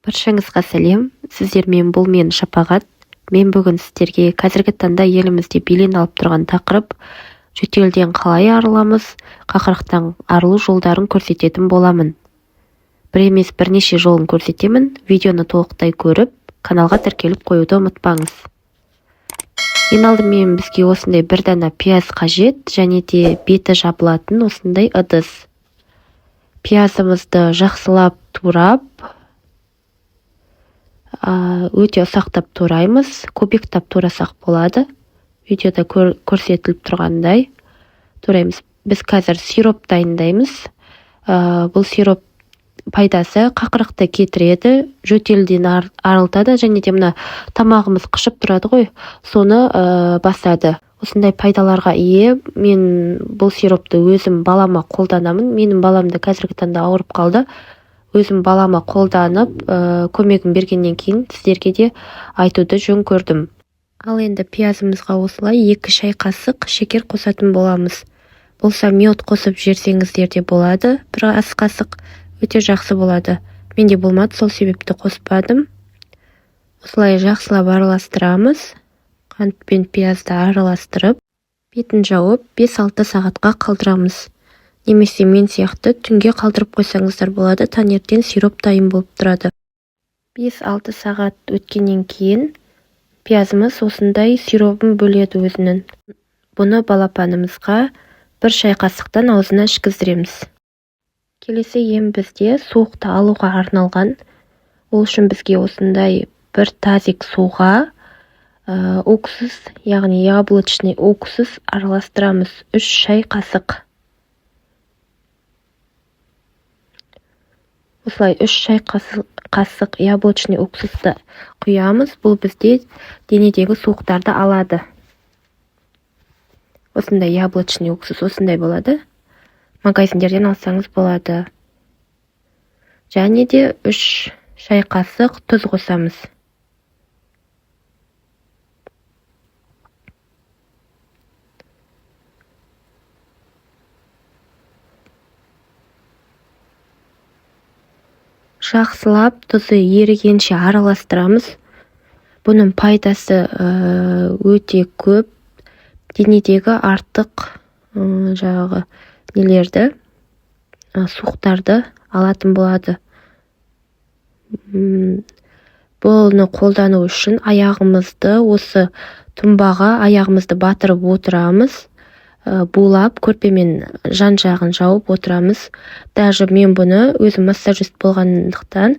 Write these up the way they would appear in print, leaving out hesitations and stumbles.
Баршаңызға сәлем, сіздермен бұл мен Шапағат. Мен бүгін сіздерге қазіргі таңда елімізде белең алып тұрған тақырып жөтелден қалай арыламыз, қақырықтан арылу жолдарын көрсететін боламын. Бір емес бірнеше жолын көрсетемін. Видеоны толықтай көріп, каналға тіркеліп қоюды ұмытпаңыз. Ең алдымен бізге осындай бір дана пияз қажет, және де беті жабылатын осындай ыдыс. Пиязымызды жақсылап турап, өте ұсақтап тураймыз, көбіктап турасақ болады. Видеода көрсетіліп тұрғандай тураймыз. Біз қазір сироп дайындаймыз. Бұл сироп пайдасы қақырықты кетіреді, жөтелден арылтады, және де мына тамағымыз қышып тұрады ғой, соны басады. Осындай пайдаларға ие. Мен бұл сиропты өзім балама қолданамын. Менің баламды қазіргі таңда ауырып қалды. Өзім балама қолданып, көмегін бергеннен кейін сіздерге де айтуды жөн көрдім. Ал енді пиязымызға осылай 2 шай қасық шекер қосатын боламыз. Болса мед қосып жіберсеңіздер де болады. 1 ас қасық өте жақсы болады. Менде болмады, сол себепті қоспадым. Осылай жақсылап араластырамыз. Қант пен пиязды араластырып, бетін жауып 5-6 сағатқа қалдырамыз. Немесе мен сияқты түнге қалдырып қойсаңыздар болады, таңертең сироп дайын болып тұрады. 5-6 сағат өткеннен кейін пиязымыз осындай сиробын бөледі өзінің. Бұны балапанымызға 1 шай қасықтан аузына ішкіздіреміз. Келесі ем бізде суықты алуға арналған. Ол үшін бізге осындай 1 тазик суға уксус, яғни яблочный уксус араластырамыз. 3 шай қасық. Осылай 3 шай қасық яблочный уксусты құямыз. Бұл бізде денедегі суықтарды алады. Осындай яблочный уксус осындай болады. Магазиндерден алсаңыз болады. Және де 3 шай қасық тұз қосамыз. Жақсылап тұзы ерігенше араластырамыз. Бұның пайдасы өте көп. Денедегі артық нелерді, суықтарды алатын болады. Бұны қолдану үшін аяғымызды осы тұнбаға аяғымызды батырып отырамыз. Булап, көрпемен жан-жағын жауып отырамыз. Даже мен бұны өзім массажист болғандықтан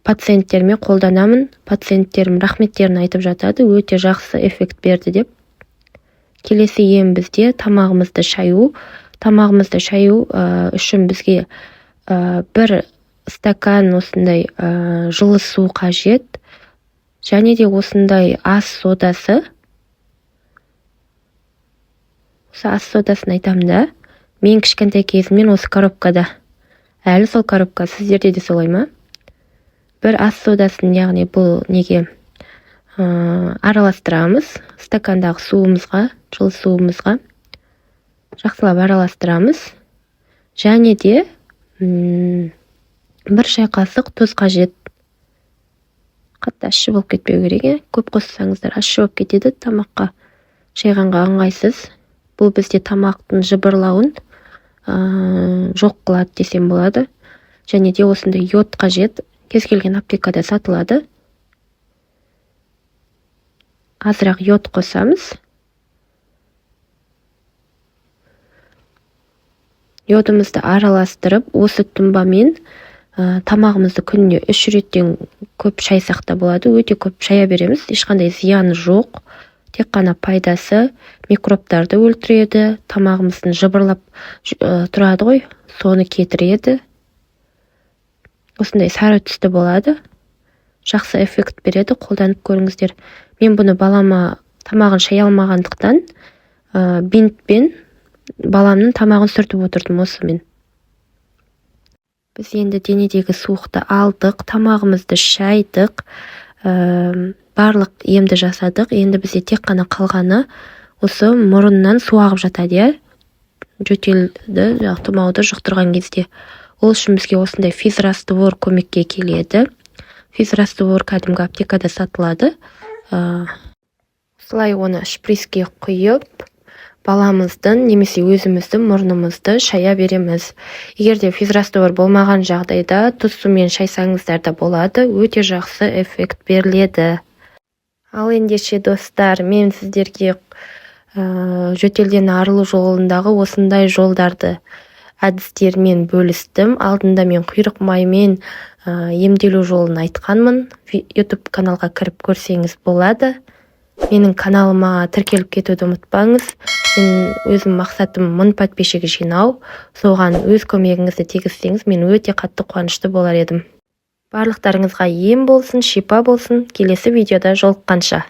пациенттеріме қолданамын. Пациенттерім рахметтерін айтып жатады, өте жақсы эффект берді деп. Келесі ем бізде тамағымызды шаю. Тамағымызды шаю үшін бізге 1 стакан осындай жылы су қажет. Және де осындай ас содасы. Ас содасын айтам да, мен кішкентай кезімнен осы коробкада. Әлі сол коробка, сіздерде де солай ма? 1 ас содасын, яғни бұл неге араластырамыз. Стакандағы суымызға, жылы суымызға жақсылап араластырамыз. Және де 1 шай қасық тұз қажет. Қатты ащы болып кетпеу керек. Көп қоссаңыздар ащы болып кетеді, тамаққа шайғанға ыңғайсыз. Бұл бізде тамақтың жыбырлауын жоқ қылады десем болады. Және де осындай йод қажет. Кез келген аптекада сатылады. Азырақ йод қосамыз. Йодымызды араластырып, осы тұнбамен тамағымызды күніне 3 реттен көп шайсақ та болады. Өте көп шая береміз. Ешқандай зияны жоқ. Тек қана пайдасы, микробтарды өлтіреді, тамағымыздың жыбырлап тұрады ғой, соны кетіреді. Осындай сары түсті болады. Жақсы эффект береді, қолданып көріңіздер. Мен бұны балама тамағын шай алмағандықтан бинтпен баламның тамағын сүртіп отырдым осымен. Біз енді денедегі суықты алдық, тамағымызды шайдық, барлық емді жасадық. Енді бізде тек қана қалғаны осы мұрыннан су ағып жатады, жөтелді, тұмауды жұқтырған кезде. Ол үшін бізге осындай физраствор көмекке келеді. Физраствор кәдімгі аптекада сатылады. Осылай оны шприцке құйып, баламыздың немесе өзіміздің мұрнымызды шая береміз. Егер де физраствор болмаған жағдайда тұз сумен шайсаңыздар да болады, өте жақсы эффект беріледі. Ал ендеше достар, мен сіздерге жөтелден арылу жолындағы осындай жолдарды әдістермен бөлістім. Алдында мен құйрық маймен емделу жолын айтқанмын. YouTube каналға кіріп көрсеңіз болады. Менің каналыма тіркеліп кетуді ұмытпаңыз. Мен өзім мақсатым 1000 подписчик жинау. Соған өз көмегіңізді тигізсеңіз, мен өте қатты қуанышты болар едім. Барлықтарыңызға ем болсын, шипа болсын. Келесі видеода жолыққанша.